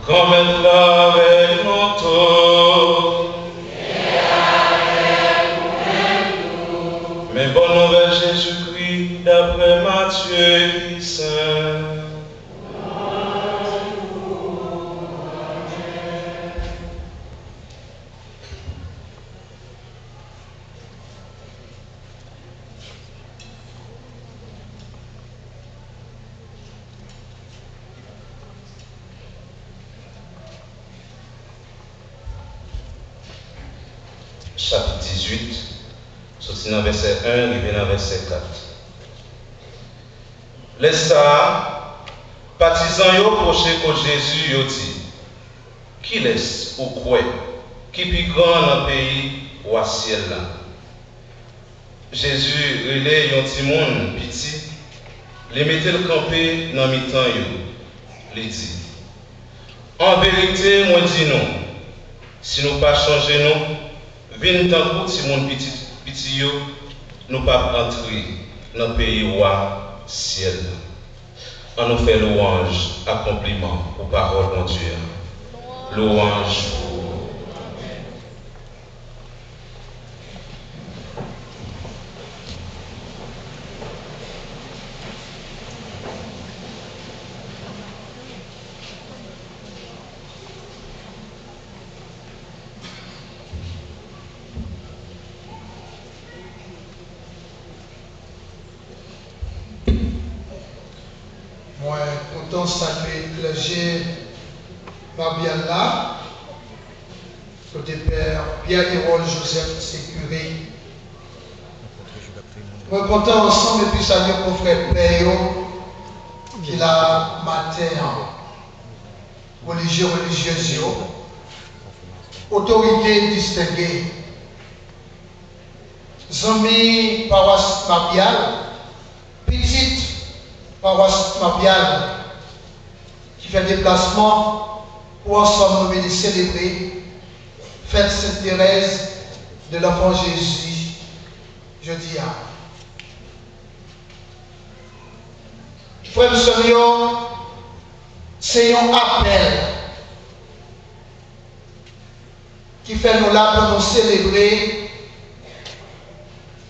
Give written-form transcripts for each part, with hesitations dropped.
comme elle l'a avec nous tous. Mais bonne nouvelle Jésus-Christ, d'après Matthieu qui saint. Chapitre 18, sorti dans verset 1, arrivé dans verset 4. Les stars, partisans yo proché pour Jésus yo dit, qui laisse ou quoi, qui plus grand dans le pays ou à ciel là. Jésus relève yon ti moun petit, les mettait le campé dans mi-temps yo. Il dit, en vérité, moi dis non, si nous pas changer nous, vin tant si mon petit yo, nous pas entrer dans le pays roi ciel. On nous fait louange, accomplissement aux paroles de Dieu. Louange pour Moi, content de saluer le clergé Fabian là, côté Père Pierre-Hérol Joseph Sécuré. Moi, content ensemble et puis saluer mon frère Péo, qui l'a matin, religieuse, autorité distinguée, Zami paroisse Mabial, petite paroisse Mabial, qui fait déplacement pour ensemble nous célébrer fête Sainte-Thérèse de l'Enfant Jésus, jeudi à. Frères et sœurs, c'est un appel qui fait nous là pour nous célébrer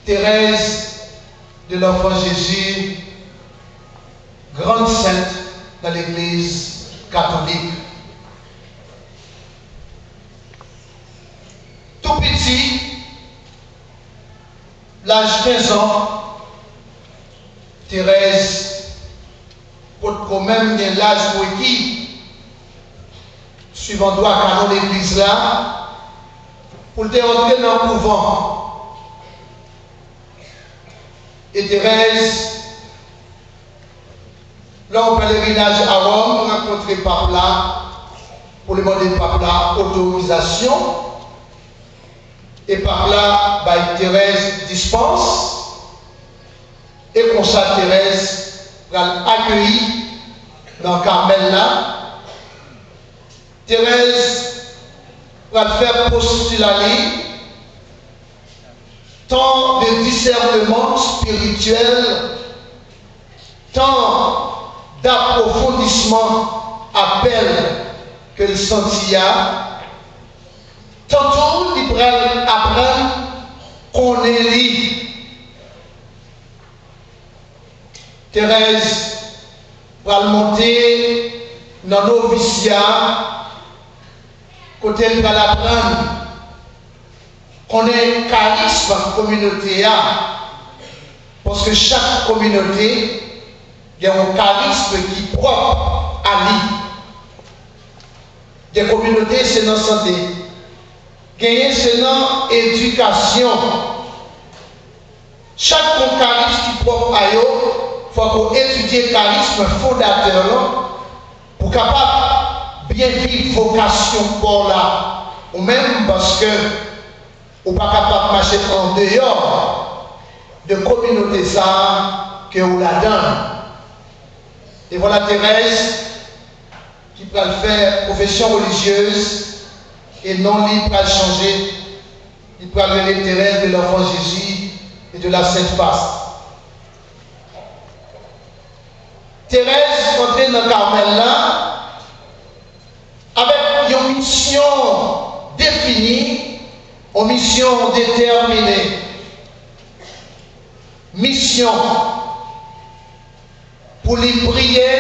Thérèse de l'Enfant Jésus, grande sainte dans l'Église catholique. Tout petit, l'âge 15 ans, Thérèse, pour quand même l'âge requis, suivant droit canon de l'Église là, pour te rentrer dans le couvent. Et Thérèse, là au pèlerinage à Rome, rencontré Pape là, pour lui demander Pape là autorisation. Et par là, Thérèse dispense. Et comme ça, Thérèse va accueillir dans Carmel là. Thérèse va faire postuler tant de discernement spirituel, tant d'approfondissement appel que le sentia, tantôt il prend apprendre qu'on est libre. Thérèse va monter dans nos noviciats, côté elle va l'apprendre qu'on est charisme communauté, parce que chaque communauté il y a un charisme qui est propre à lui. Des communautés, c'est dans la santé. Gagner, c'est dans l'éducation. Chaque charisme qui est propre à eux, il faut qu'on étudie le charisme fondateur pour capable bien vivre vocation pour là. Ou même parce que ou pas capable de marcher en dehors de communautés ça que vous la donne. Et voilà Thérèse qui peut faire profession religieuse et non libre à changer. Il peut aller Thérèse de l'Enfant Jésus et de la Sainte Face. Thérèse entrée dans Carmel là, mission définie, une mission déterminée. Mission pour les prier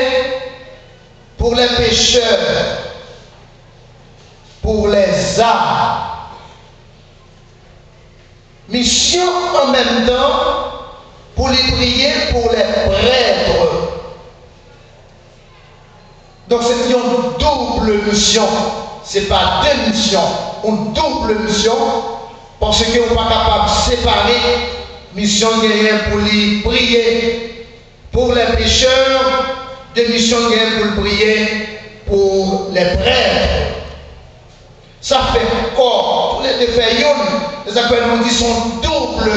pour les pécheurs, pour les âmes. Mission en même temps pour les prier pour les prêtres. Donc c'est une double mission. Ce n'est pas deux missions, une double mission, parce qu'on n'est pas capable de séparer mission pour les prier pour les pécheurs, de mission pour prier pour les prêtres. Ça fait corps, tous les deux faits, les appels nous disent sont double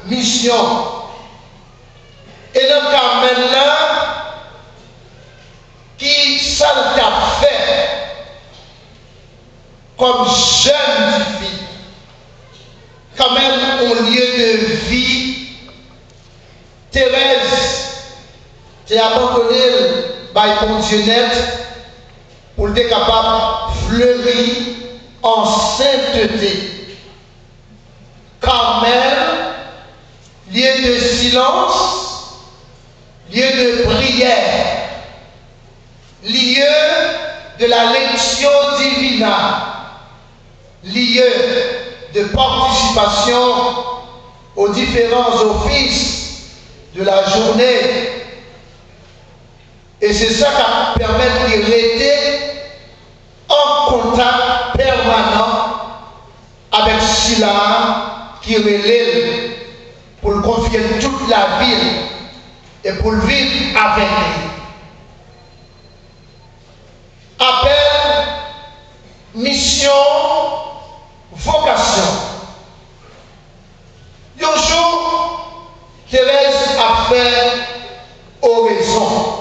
mission. Et le Carmel là, qui ça t'a fait comme jeune fille, quand même au lieu de vie, Thérèse, tu as abandonné par ton Dieu net pour être capable de fleurir en sainteté. Carmel, lieu de silence, lieu de prière, lieu de la lectio divina, lieu de participation aux différents offices de la journée. Et c'est ça qui permet de rester en contact permanent avec celui-là qui relève pour le confier toute la ville et pour le vivre avec lui. Appel, mission, vocation. Un jour, Thérèse a fait oraison.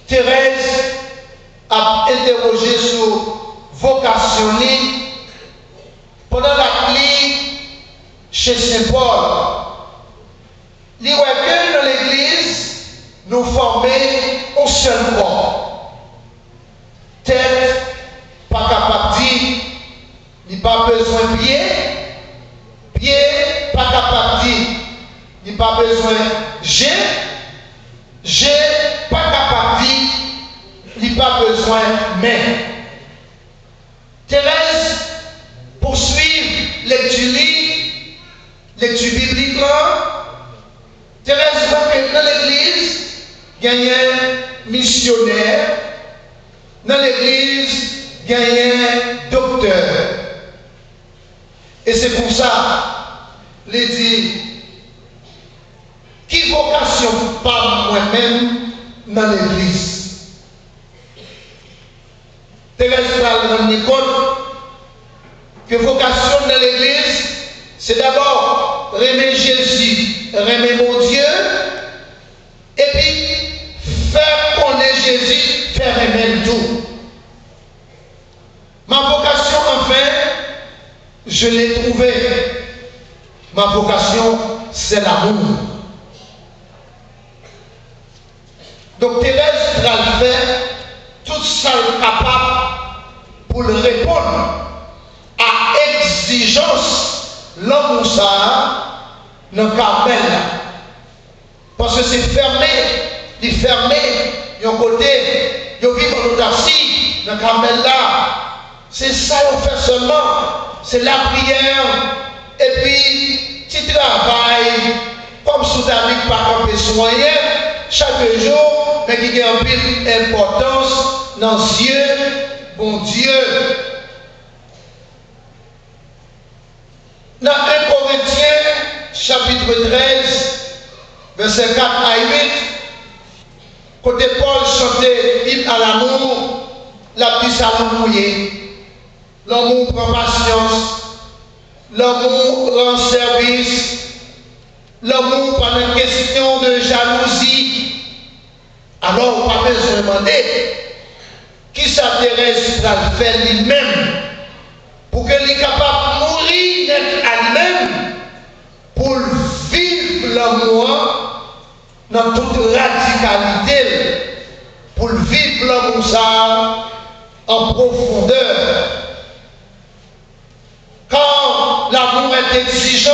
Thérèse a interrogé sur vocation pendant la clé chez Saint Paul. Il dit que dans l'église, nous formons un seul corps. Tête, pas capable de dire, il n'y a pas besoin de pied. Pied, pas capable de dire, il n'y a pas besoin de G. G, pas capable de dire, il n'y a pas besoin de main. Thérèse poursuit lecture biblique. Thérèse va que dans l'église, il y a un missionnaire. Dans l'église, il y a un docteur. Et c'est pour ça, il dit, qui vocation pas moi-même dans l'église? Thérèse va rendre compte que vocation dans l'église, c'est d'abord remettre Jésus, remettre mon Dieu, et puis faire connaître Jésus, faire remettre tout. Ma vocation, enfin, je l'ai trouvée. Ma vocation, c'est l'amour. Donc Thérèse va le faire tout ça capable pour le répondre à exigence l'homme ça dans le Carmel. Parce que c'est fermé, il est fermé, il y a un côté, il vit en autarcie dans le Carmel là. C'est ça qu'on fait seulement, c'est la prière et puis petit travail, comme sous David par un soigné chaque jour, mais qui a une pile importance dans les yeux, bon Dieu. Dans 1 Corinthiens, chapitre 13, verset 4 à 8, côté Paul chantait l'hymne à l'amour, la petite salon mouillé. L'amour prend patience, l'amour rend service, l'amour pas une question de jalousie. Alors, on va se demander qui s'intéresse à le faire lui-même pour qu'il soit capable de mourir à lui-même pour vivre l'amour dans toute radicalité, pour vivre l'amour ça en profondeur. Quand l'amour est exigeant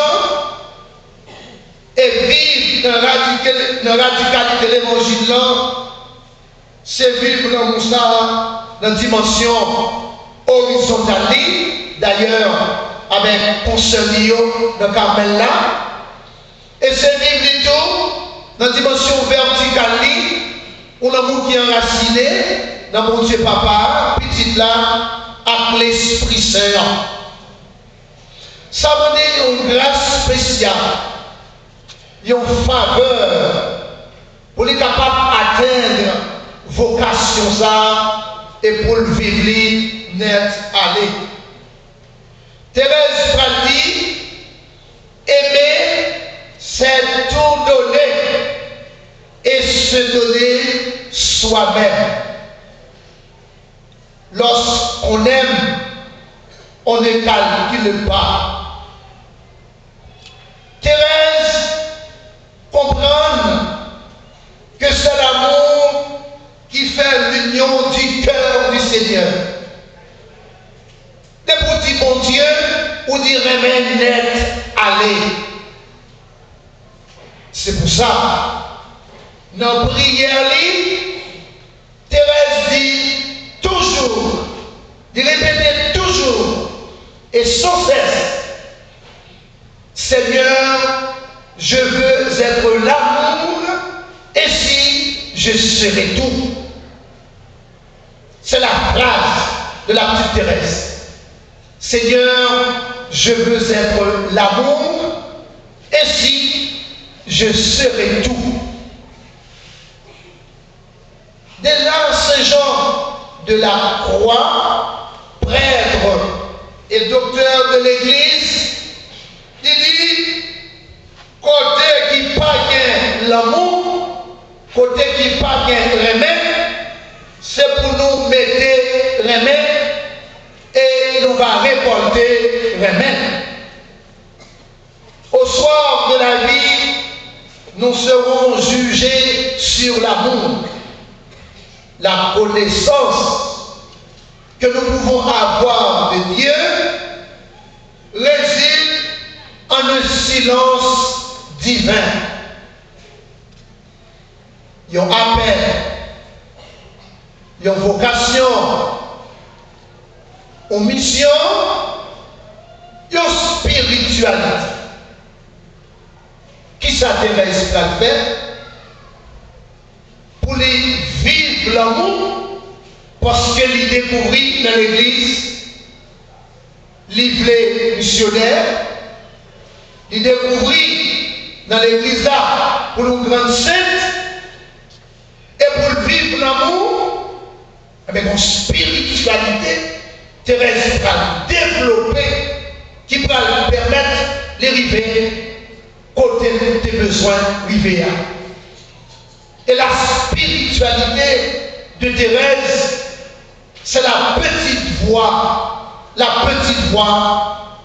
et vivre dans la radicalité de l'évangile, c'est vivre dans Moussa, dans la dimension horizontale, d'ailleurs, avec Consolio dans Carmel là, et c'est vivre tout dans la dimension verticale, où l'amour qui est enraciné dans mon Dieu Papa, petit là, avec l'Esprit Saint. Ça m'a donné une grâce spéciale, une faveur pour les capables d'atteindre vocation ça et pour le vivre net aller. Thérèse Prati, aimer, c'est tout donner et se donner soi-même. Lorsqu'on aime, on ne calcule pas. Thérèse comprend que c'est l'amour qui fait l'union du cœur du Seigneur. Des petits bon Dieu, ou dit remède net, allez. C'est pour ça, dans la prière, Thérèse dit toujours, de répéter toujours, et sans cesse, Seigneur, je veux être l'amour, et si je serai tout. C'est la phrase de la petite Thérèse. Seigneur, je veux être l'amour, et si je serai tout. Dès là, Saint Jean de la Croix, prêtre et docteur de l'Église, il dit, côté qui pas l'amour, côté qui pas remède, c'est pour nous mettre remède et nous va récolter remède. Au soir de la vie, nous serons jugés sur l'amour, la connaissance que nous pouvons avoir de Dieu réside en un silence divin. Il y a un appel, il y a une vocation, une mission, il y a une spiritualité. Qui s'intéresse à le faire pour les vivre l'amour, parce que les découvrir dans l'église, les missionnaires, les découvrir dans l'église là pour nous grandes saintes, et pour vivre l'amour avec une spiritualité terrestre à développer qui va nous permettre d'arriver côté de tes besoins rivés. Et la spiritualité de Thérèse, c'est la petite voix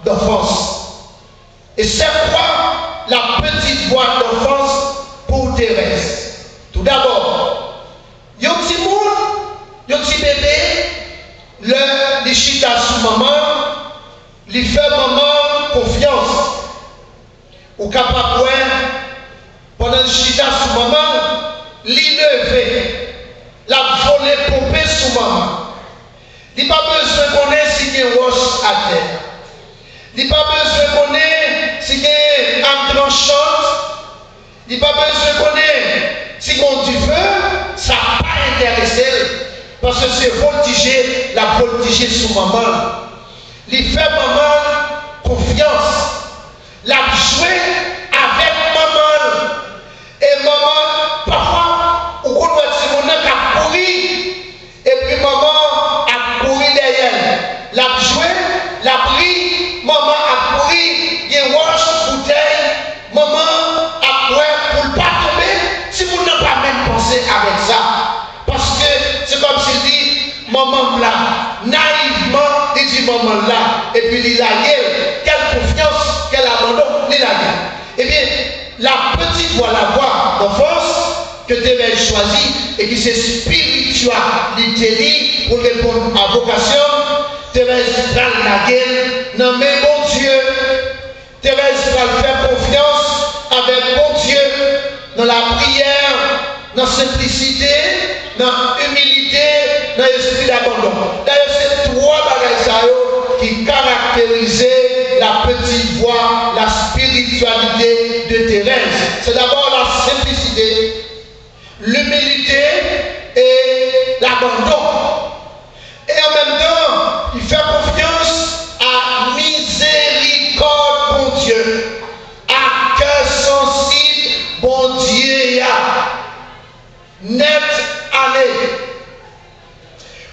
d'enfance. Et c'est quoi la petite voix d'enfance pour Thérèse? Tout d'abord, il y a un petit monde, il y a un petit bébé, le chita sous maman, lui fait maman confiance. Ou capable pendant le chita sous maman, l'élever, la voler poupée sous maman. Il n'a pas besoin qu'on ait si il y a une roche à terre. Il n'a pas besoin qu'on ait si il y a un tranchante. Il n'a pas besoin qu'on ait si on du feu. Ça n'a pas intéressé. Parce que c'est voltiger, la voltiger sous maman. Il fait maman confiance. La jouer avec maman. Et maman, parfois, on connaît si mon âme a couru. Et puis maman a couru derrière. La jouer, la pris, maman a couru. Il y a une roche, bouteille. Maman a couru pour ne pas tomber. Si vous n'avez pas même pensé avec ça. Parce que c'est comme s'il dit, maman là, naïvement, il dit maman là. Et puis il a quelle confiance, quel abandon, il a. Eh bien, la petite voix, la voix d'enfance, que Thérèse choisit et qui c'est spiritualité pour répondre à vocation. Thérèse va la gueule, non mais bon Dieu. Thérèse va faire confiance avec bon Dieu dans la prière, dans la simplicité, dans l'humilité, dans l'esprit d'abandon. D'ailleurs, c'est trois bagages qui caractérisaient la petite voix, la spiritualité de Thérèse. C'est d'abord la simplicité, l'humilité et l'abandon. Et en même temps, il fait confiance à miséricorde, bon Dieu, à cœur sensible, bon Dieu, net année.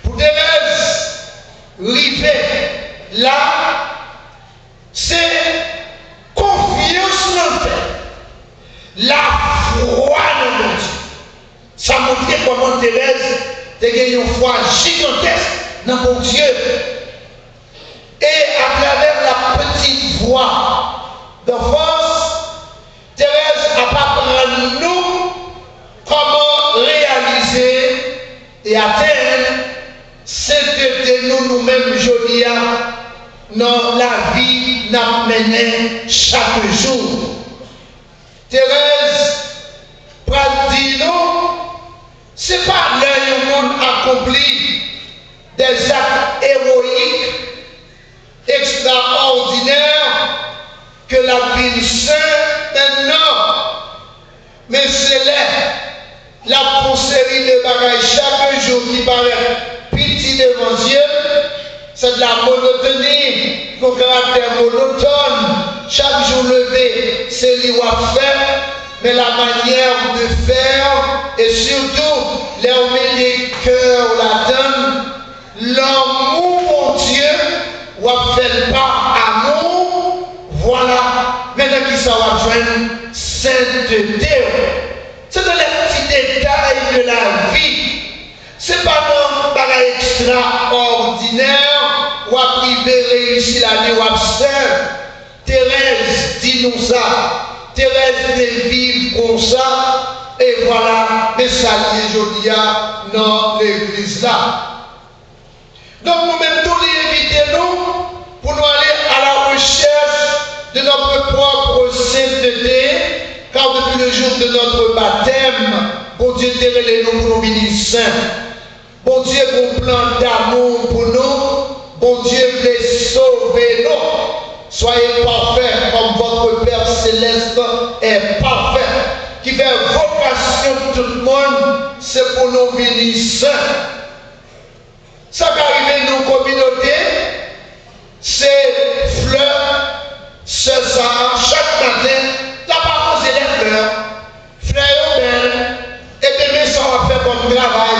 Pour Thérèse, river là, c'est confiance dans le fait, la foi dans mon Dieu. Ça montre comment Thérèse a gagné une foi gigantesque dans mon Dieu. Et à travers la petite voix d'enfance, Thérèse apprend nous comment réaliser et atteindre ce que nous-mêmes aujourd'hui dans la vie nous menons chaque jour. Thérèse dit non, ce n'est pas l'œil au monde accompli des actes héroïques extraordinaires que la vie sainte maintenant, mais c'est là la série de bagages chaque jour qui paraît petit devant Dieu. C'est de la monotonie, mon caractère monotone. Chaque jour levé, c'est lui à faire, mais la manière de faire, et surtout, là où met des cœurs la donne, l'amour, mon Dieu, ou à faire pas amour, voilà, maintenant qui ça va joindre sainteté. C'est dans les petits détails de la vie. C'est pas non bagage extraordinaire ou à priver réussir l'année ou abstain. Thérèse dit nous ça. Thérèse de vivre comme ça. Et voilà, mais ça y est aujourd'hui dans l'église là. Donc nous-mêmes tous les invitons pour nous aller à la recherche de notre propre sainteté. Car depuis le jour de notre baptême, bon Dieu dévelé nous pour nous venir saints. Bon Dieu, bon plan d'amour pour nous. Bon Dieu veut sauver nous. Soyez parfaits comme votre Père Céleste est parfait. Qui fait vocation de tout le monde, c'est pour nous venir saints. Ça qui arrive dans nos communautés, c'est fleurs, c'est ça, chaque matin. La parole c'est les fleurs, fleurs belles, et demain ça va faire comme travail.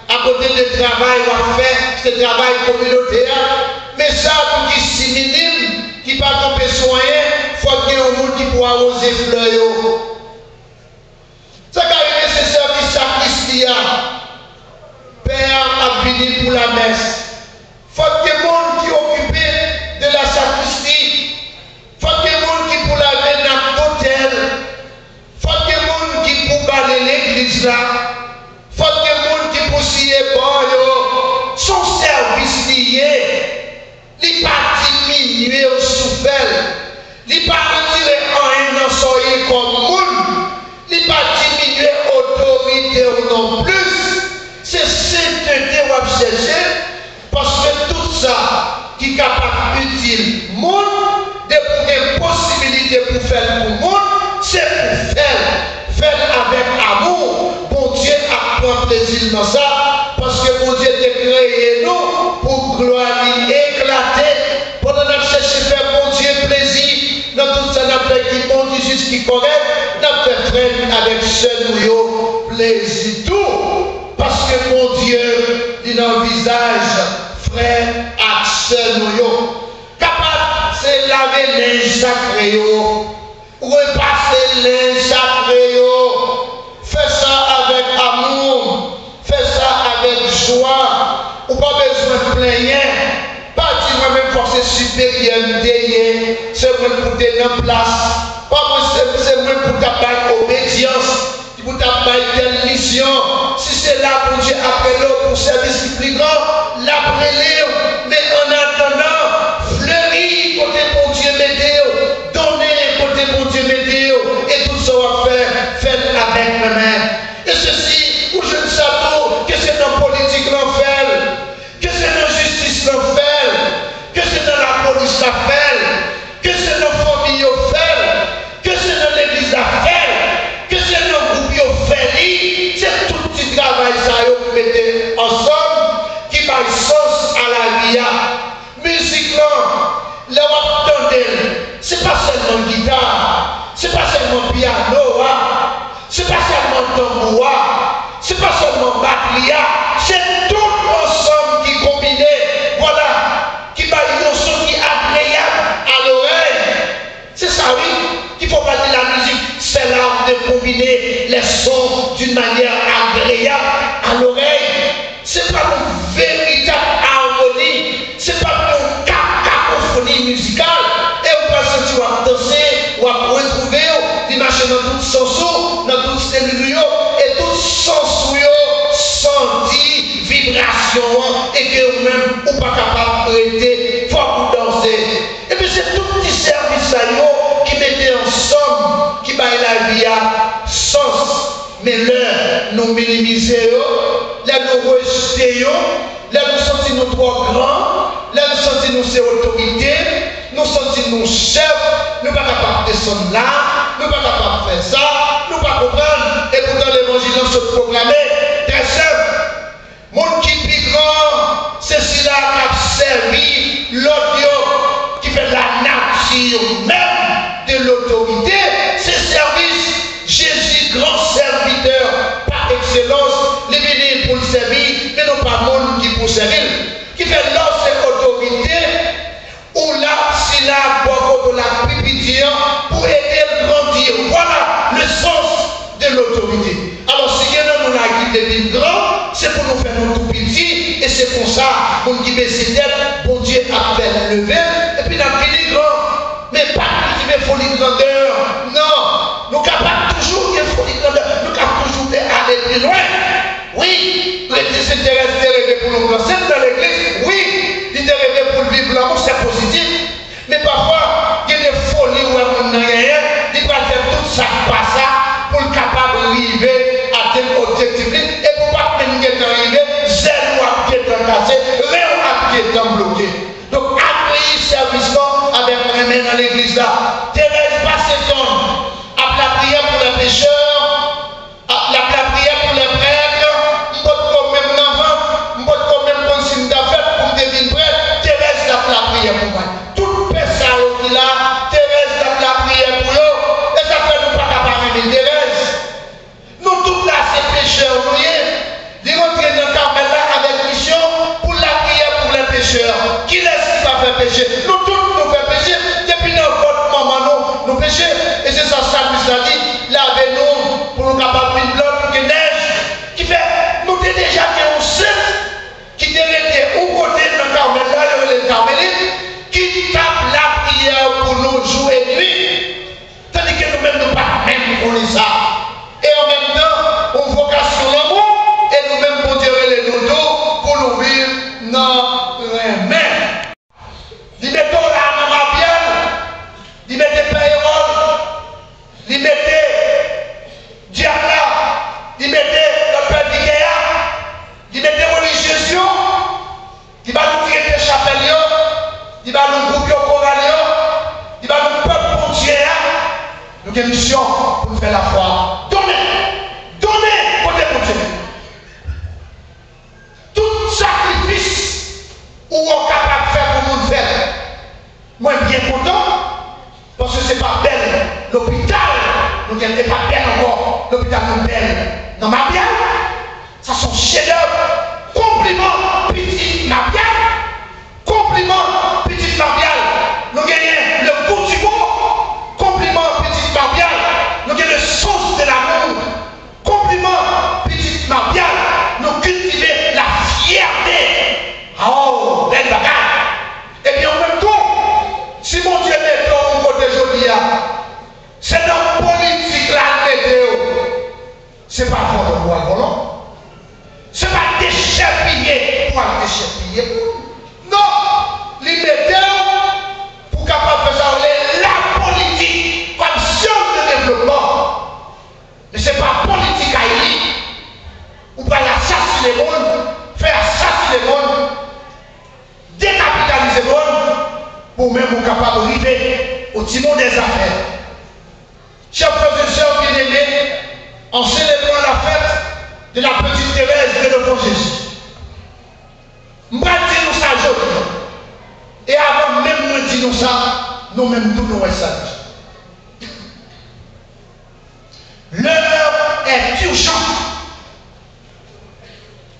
À côté du travail, on va faire ce travail communautaire, mais ça pour qui si minime, qui pas tomber soigné, il faut qu'il y ait un monde qui pourra arroser fleurs. Ça qui arrive, c'est service sacristie. Père a fini pour la messe. Il faut qu'il y ait un monde qui est occupé de la sacristie. Il faut qu'il y ait un monde qui pour laver notre hôtel. Il faut qu'il y ait un monde qui pour balayer l'église là. Il faut qu'il y ait un monde qui pour scier bon. Son service lié. Il n'est pas diminué au souffle. Il n'est pas retiré en un an soyez comme monde. Il n'est pas diminué autorité ou non plus. C'est sainteté ou chercher. Parce que tout ça qui est capable d'utile monde. Des possibilités pour faire pour le monde, c'est pour faire avec amour. Bon Dieu a pris plaisir dans ça, parce que bon Dieu a créé nous pour gloire éclater, pour nous chercher faire bon Dieu plaisir, dans tout ça, nous fait qui bon, qui juste, qui correct, nous fait frère avec seul nous plaisir tout, parce que mon Dieu, il a un visage frère avec seul nous. C'est laver les sacré, repasser les sacré, fais ça avec amour, fais ça avec joie, ou pas besoin de plaigner, pas dire moi-même forcer supériorité, c'est moi pour te en place, pas moi c'est moi pour ta obédience, pour ta tel c'est là pour Dieu après l'autre, pour service plus grand, l'après mais en attendant, fleurir côté pour Dieu m'aider, donner côté pour Dieu m'aider, et tout ça va faire, faites avec mes mains. Et ceci, où je ne sais pas que c'est dans la politique l'enfer, que c'est dans la justice l'enfer, que c'est dans la police l'affaire, que c'est dans la famille l'affaire, que c'est dans l'église l'affaire, que c'est dans le groupe l'affaire, c'est tout petit travail ça vous mettez ensemble qui va sens à la vie. Musique là, là on entendez, c'est pas seulement guitare, c'est pas seulement piano, c'est pas seulement tambour, c'est pas seulement batterie, c'est tout ensemble qui combiné, voilà, qui va une son qui est agréable à l'oreille. C'est ça, oui, qu'il faut pas dire la musique, c'est l'art de combiner les sons d'une manière agréable à l'oreille. C'est pas une véritable harmonie, c'est pas une cacophonie musicale. Et on va se dire, on va danser, on va retrouver, on va marcher dans tout sens, dans tout style, et tout sens, senti vibration, et que vous-même, ou pas capable d'arrêter, il faut vous danser. Et puis c'est tout petit service qui mettait ensemble, qui baille la vie à sens. Mais là, nous minimiser, là, nous rejeter, là, nous sentons nous trop grands, là, nous sentons nous c'est autorité, nous sentons nous chefs, nous ne sommes pas capables de descendre là, nous ne sommes pas capables de faire ça, nous ne sommes pas comprendre. Et pourtant, l'évangile se proclamé, très simple. Mon qui est grand, c'est celui-là qui a servi l'audio, qui fait la nature même de l'autorité, c'est service. Jésus, grand serviteur par excellence, les bénis pour le servir, mais non pas monde qui pour servir, qui fait l'ancienne autorité, ou là, c'est là, pour la pupille, pour aider à grandir. Voilà le sens de l'autorité. Alors, si quelqu'un nous a dit des grands, c'est pour nous faire nos tout petits, et c'est pour ça qu'on dit, mais c'est tête, bon Dieu a fait lever, et puis il a fini grand, mais pas qui fait folie grandeur, non. Nous sommes capables toujours de folie grandeur, nous sommes capables toujours d'aller plus loin. Oui, l'église s'intéresse pour nous lancer dans l'église, oui, l'intérêt pour vivre l'amour, c'est positif, mais parfois, il y a des folies où on n'a rien, il va faire tout ça, pas ça, pour le capable d'arriver à tel objectif, et pour pas que nous arriver, zéro à pied cassé, rien à pied bloqué. Donc, accueillir service avec les mains dans l'église là. Thérèse Basseton, la prière pour les pécheurs, la prière pour les prêtres, on peut quand même l'enfant, on peut quand même prendre signe d'affaires pour devenir prêtre. Thérèse la prière pour moi. Toute personne qui là, Thérèse la prière pour eux, et ça fait nous pas capables de Thérèse. Nous tous là, c'est pécheurs, vous voyez. Ils rentrent dans le Carmel là avec mission pour la prière pour les pécheurs. Qui laisse qui va faire pécher? Nous tous nous faisons pécher. Depuis notre maman, nous péchons. Et c'est ça, ça a dit, lavez-nous pour nous capables de blanc, pour que neige, qui fait, nous avons déjà fait un seul, qui était au côté de la Carmel, là, le Carmélite, qui tape la prière pour nous jour et nuit, tandis que nous-mêmes, nous pas même pour ça. Et en même temps, on vocation l'amour, et nous-mêmes, pour tirer les nos dos, pour nous vivre dans les mains. Dis mettons là, dans ma bière, dis mettez Pérol, dis mettez Diabla, dis mettez le Père d'Ikea, dis mettez religieux, dis va nous traiter chapelle, dis va nous groupe choral, dis va nous peuple pour Dieu. Nous avons une mission pour faire la foi. Donnez côté pour Dieu. Tout sacrifice où on est capable de faire pour nous faire. Moi, bien content, parce que ce n'est pas belle. L'hôpital, nous n'avons pas belle encore. L'hôpital nous belle. Dans ma bien, ça sont chefs-d'œuvre. Compliment, petite Marielle. Compliment, petite Marielle. Nous gagnons le goût du mot. Compliment, petite Marielle. Nous gagnons le sens de l'amour. Compliment, petite Marielle. Nous cultivons la fierté. Oh, belle bagaille. Et bien en même temps, si mon Dieu met dans mon côté joli, c'est dans la politique là, c'est pas pour le roi volant. piller. Non, les metteurs pour capable de faire la politique comme science de développement. Mais ce n'est pas politique à y. Ou pas assassiner les monde, faire assassiner les monde, décapitaliser les monde, pour même être capable d'arriver au timon des affaires. Chers professeurs bien-aimés, en célébrant la fête de la petite Thérèse de l'Enfant Jésus, je vais dire nous ça aujourd'hui. Et avant même de dire nous ça, nous-mêmes nous nous ça. L'heure est urgente.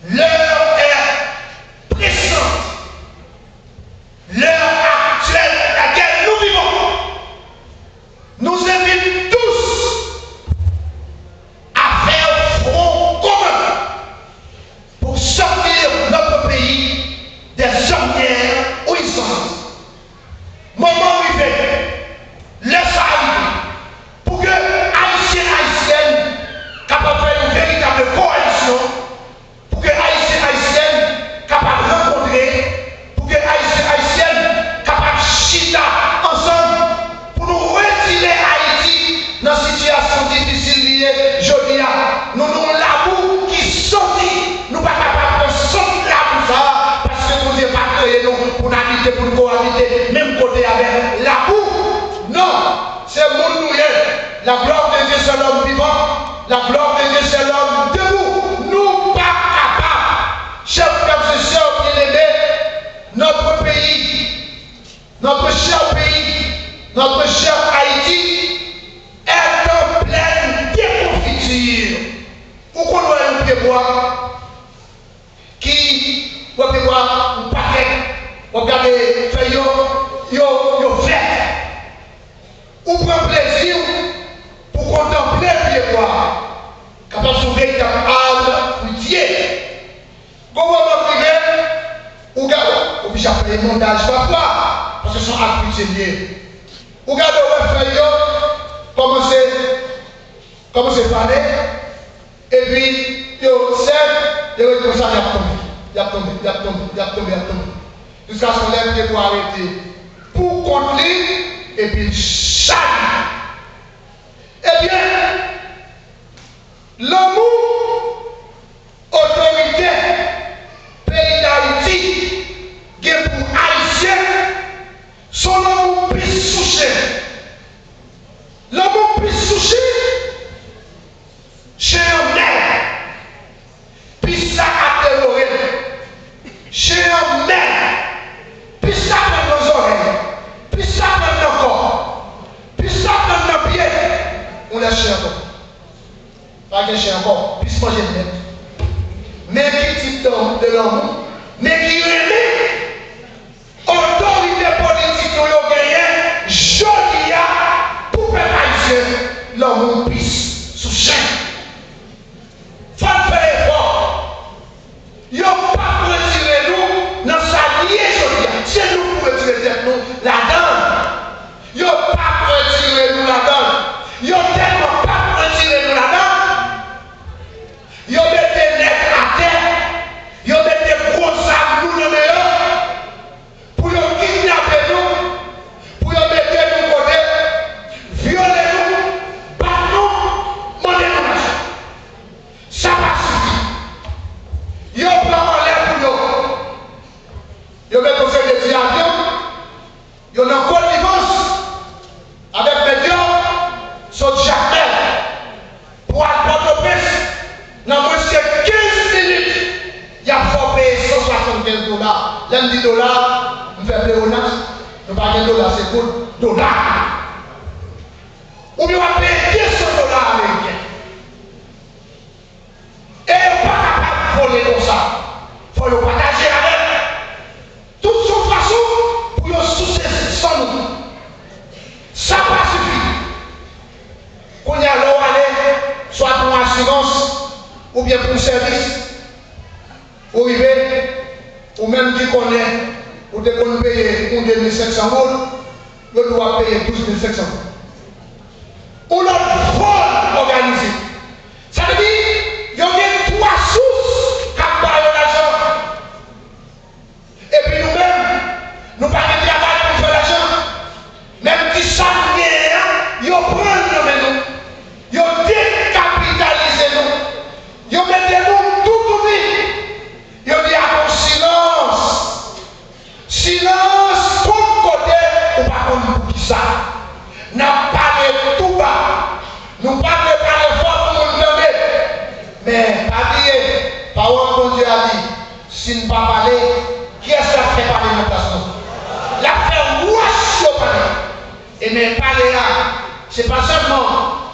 L'heure est pressante. L'heure actuelle à laquelle nous vivons nous invite tous à faire front commun pour sortir notre pays des ornières ouissantes. Moment arrivé, laisse arriver pour que Haïtiens et Haïtiennes capables de faire une véritable coalition, pour que Haïtiens et Haïtiennes capables de rencontrer, pour que Haïtiens et Haïtiennes capables de chita ensemble pour nous retirer Haïti dans une situation difficile liée. Je dis là, nous avons l'amour qui sortit, nous ne pouvons pas sortir l'amour ça, parce que nous n'avons pas créé nous pour habiter, pour nous cohabiter, même côté avec l'amour. Non, c'est mon nous. La gloire de Dieu c'est l'homme vivant, la gloire de Dieu c'est l'homme debout. Nous pas capables, chers frères et sœurs bien-aimés, notre pays, notre cher pays, notre cher Haïti est en pleine déconfiture. Où qu'on doit un pied bois qui peut boire un paquet, regardez, fait yo fait. Ou prend plaisir pour contempler le pied bois, capable de sauver un arbre fruitier. Comment on va priver? Ou garde, obligé à faire un mondage parfois, parce que ce sont actes fruitiers. Ou garde, on va faire commencer à parler, et puis, yo sert, et comme ça, il a tombé. Jusqu'à ce qu'on lève les doigts arrêter pour contenir, et puis chaque. Eh bien, l'amour, autorité, pays d'Haïti, qui est pour Haïtiens, son amour plus souché. L'amour plus souché, chez un mère, puis ça a terroré. Chez un mère, puis ça prend nos oreilles, puis ça prend nos corps, puis ça prend nos pieds. On laisse chez encore. Pas que chez encore, puis se manger net. Mais qui type de l'amour, mais qui remet autorité politique nous a gagné, joli pour faire haïtien, l'amour puisse sous chaîne. Faut faire effort. Yo pas retirer nous dans sa liaison. C'est nous pour retirer nous là-dedans. Yo pas retirer nous là-dedans. Yo tellement pas retirer nous là-dedans. Yo mettez net à terre. Yo mettez gros âmes nous dans le pour yo kidnapper nous. Pour yo mettre nous côté. Violer nous. Battre nous. Demander nous l'argent. Ça va suffire. Yo prend en l'air pour yo. Yo met au fait des avions. Yo dans connivence avec les dieux. Sont jamais pour aller Port-au-Prince. Dans moins de 15 minutes, il y a faut payer $175. L'un dit $, on fait pléonasme. Nous pas $, c'est pour $. Ou bien on va payer $200 américains. Et on n'est pas capable de voler comme ça. Il faut le partager avec. Toute son façon pour le sous-saisir sans nous. Ça va suffire. Qu'on y a l'eau aller, soit pour assurance ou bien pour service. Ou arriver, ou même qui connaît, ou de qu'on paye 2500 €, le doit payer 12 500 €. On a vol organisé. Ça veut dire, il y a 3 sources qui ont l'argent. parler, qui est-ce qui a fait parler dans classe? La fait wash au parler. Et mais parler là, c'est pas seulement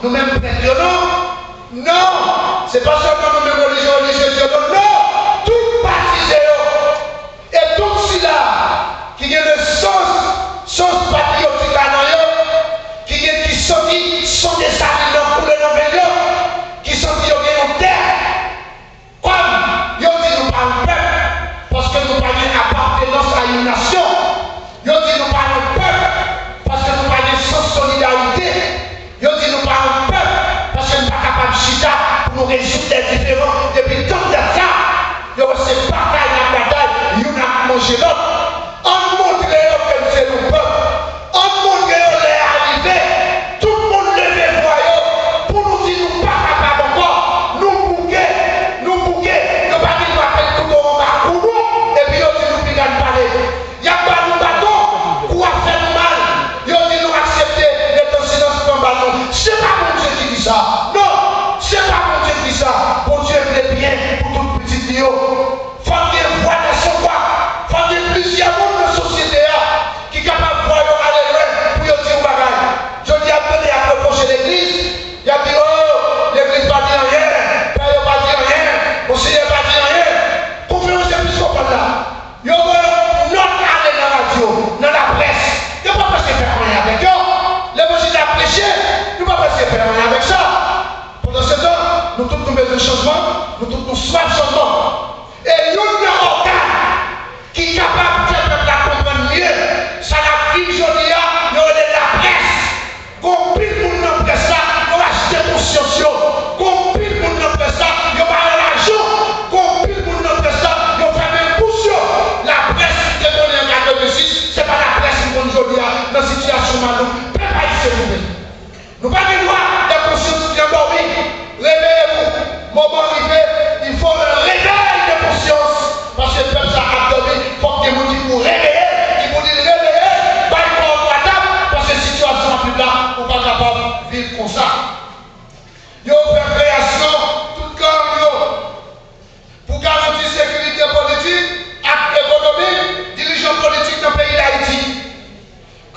nous-mêmes prêtres, non. Non, c'est pas seulement nous-mêmes religieux, non. Tout baptisé. Et tout cela qui a le sens patriotique à nous, qui sont des amis dans le nom qui sont qui ont en terre. Comme ils dit nous parlons peuple, parce que nous parlons appartenance à une nation. Ils dit nous parlons peuple, parce que nous parlons sans solidarité. Ils dit nous parlons peuple, parce que nous ne sommes pas capables de chita pour nous résoudre des différends depuis tant de temps. Ils ont ces batailles, la bataille, ils ont mangé l'autre. On montre que c'est nous peuple. On montre que est arrivé. Tout le monde lève voyons pour nous dire nous pas capables encore. Nous bouquer. Nous pas dit nous appelle tout le monde pour nous. Et puis ils dit nous piquons parler. Il n'y a pas de bâton pour faire mal. Ils dit nous accepter d'être en silence comme bâton. C'est pas mon Dieu qui dit ça. Non, c'est pas mon Dieu qui dit ça. Mon Dieu veut bien pour toute petite vie. Faut qu'il voit dans son voix. Faut qu'il y ait plusieurs mondes dans la société qui sont capables de voir aller loin pour dire un bagage. Je dis à venir à reprocher l'église. Il a dit, oh, l'église pas dit rien. Père pas dit rien. Conseiller pas dit rien. Conférence est plus qu'on là. Il y a notre aller dans la radio, dans la presse. Il n'y a pas besoin de faire rien avec eux. L'évangile a prêché. Nous ne pouvons pas faire rien avec ça. Pendant ce temps, nous tous nous mettons de changement. Nous tous nous soignons de changement. Et nous avons un organe qui est capable de faire le peuple comprendre mieux. Ça l'a dit aujourd'hui, nous avons la presse. Compris pour nous dans la presse, nous avons acheté conscience. Compris pour nous dans la presse, nous avons parlé l'argent. Compris pour nous dans la presse, nous avons fait un pouce. La presse qui est donnée en 86, ce n'est pas la presse qui est aujourd'hui dans la situation malheureuse. Préparez-vous, s'il vous plaît. Nous n'avons pas le droit de conscience qui est dormi. Réveillez-vous. Moment arrivé, il faut un réveil de conscience. Parce que le peuple a dormi, il faut que vous dites pour réveiller. Il vous dit réveiller, pas une porte à table. Parce que la situation n'est plus là, vous n'êtes pas capable de vivre comme ça. Vous faites création, tout comme pour garantir sécurité politique, acte économique, dirigeants politiques dans le pays d'Haïti.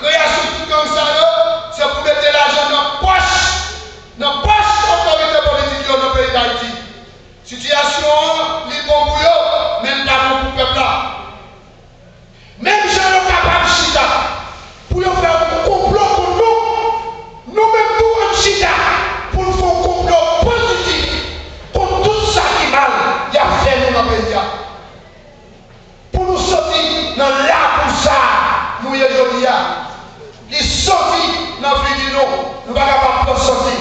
Création tout comme ça, c'est pour mettre l'argent dans la poche autorité politique dans le pays d'Haïti. Situation, les bons bouillots, même pas pour le peuple là. Même si on est capable de chita, pour faire un complot pour nous, nous-mêmes nous en chita, pour faire un complot positif, pour tout ça qui est mal, il y a fait nous dans le pays. Pour nous sortir dans l'arbre pour ça, nous y aujourd'hui. Il sortit dans la vie de nous, nous ne sommes pas capables de sortir.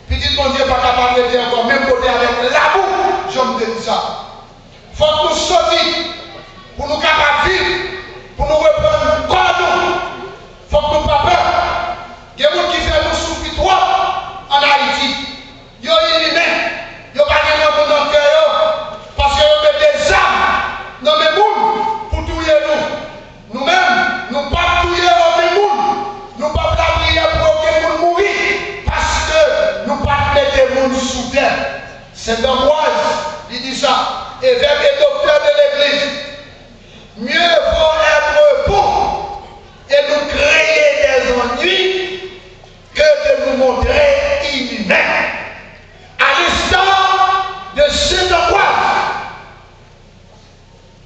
Petit mon Dieu, pas capable de dire encore, même côté avec l'amour, je me dis ça. Il faut que nous sortions pour nous capables de vivre, pour nous reprendre corps nous. Il faut que nous pas peur. Il y a des gens qui font nous souffrir trop en Haïti. Ils sont éliminés. Ils n'ont pas de dans le cœur parce qu'ils ont des armes dans les moules pour tuer nous. Nous-mêmes, nous ne pas tuer les moules. Nous ne pas prier pour que nous mourir parce que nous ne pas mettre des moules sous terre. C'est Ambroise, il dit ça, évêque et docteur de l'église. Mieux vaut être bon et nous créer des ennuis que de nous montrer inhumains. À l'instant de Saint Ambroise,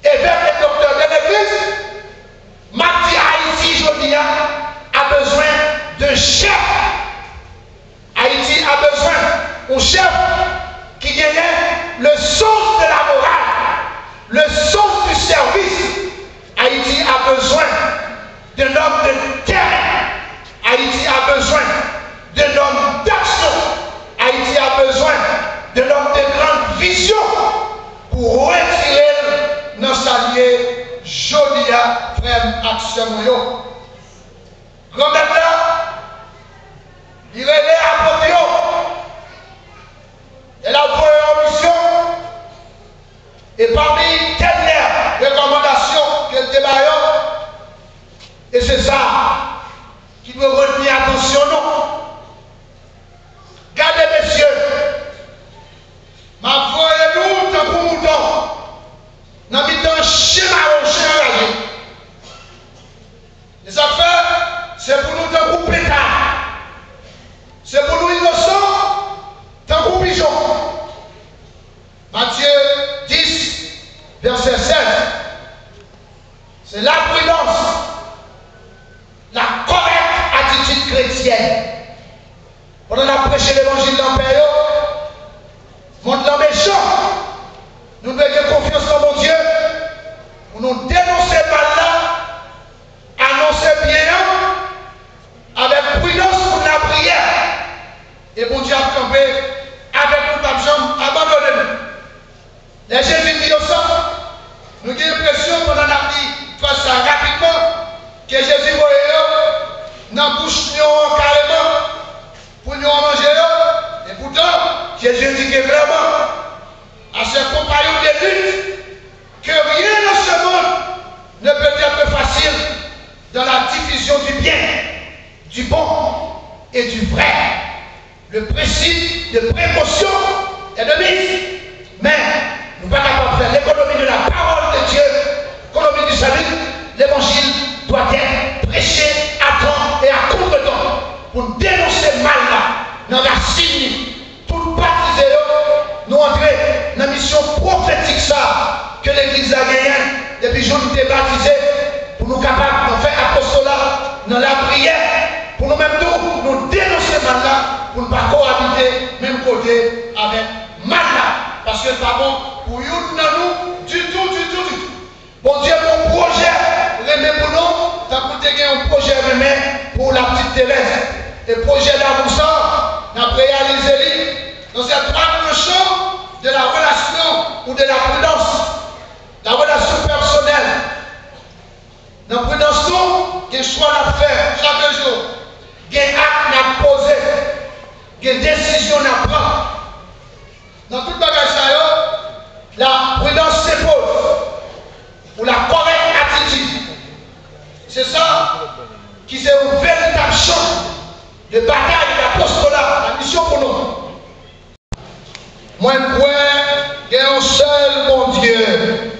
évêque et docteur de l'église, m'a dit Haïti aujourd'hui a besoin de chef. Haïti a besoin d'un chef qui gagne le sens de la morale, le sens du service. Haïti a besoin d'un homme de terrain. Haïti a besoin d'un homme d'action. Haïti a besoin d'un homme de grande vision pour retirer nos alliés Jolia, frère Action. Grand-mère là, il est à Podio. Elle a envoyé en mission. Et parmi telles recommandations qu'elle débaille, et c'est ça qui doit retenir attention nous. Gardez messieurs, ma voix est nous tant pour mouton. Dans le temps schéma c'est la prudence, la correcte attitude chrétienne. Pendant qu'on a prêché l'évangile dans le pays, monde méchant, nous devons avoir confiance dans mon Dieu pour nous dénoncer mal là, annoncer bien avec prudence pour la prière. Et mon Dieu a campé avec nous, pas de jambe, abandonnez-nous. Les Jésus dit au sang, nous avons l'impression qu'on en a dit face ça rapidement, que Jésus voyait dans la bouche carrément pour nous manger. Et pourtant, Jésus dit que vraiment, à ses compagnons de lutte, que rien dans ce monde ne peut être facile dans la diffusion du bien, du bon et du vrai. Le principe de précaution est de mise, mais nous ne pouvons pas faire l'économie de la parole de Dieu, l'économie du salut. L'évangile doit être prêché à temps et à contre-temps pour dénoncer mal là, dans la signe, tout baptisé, nous entrer dans la mission prophétique ça, que l'Église a gagné depuis que nous sommes baptisés, pour nous capables de faire apostolat dans la prière, pour nous-mêmes nous dénoncer mal là, pour ne pas cohabiter même côté avec mal là, parce que c'est pas bon pour nous du tout. Bon Dieu, mon projet remet pour nous, ça coûte un projet remet pour la petite Thérèse. Et projet d'amour ça, nous avons réalisé dans cette trois champs de la relation ou de la prudence, la relation personnelle. Dans la prudence, qu'il soit à faire chaque jour, qu'il y ait acte à poser, qu'il y ait décision à prendre. Dans tout le bagage, la prudence s'impose, ou la correcte attitude. C'est ça qui c'est un véritable champ de bataille de l'apostolat, la mission pour nous. Moi, il y a un seul bon Dieu.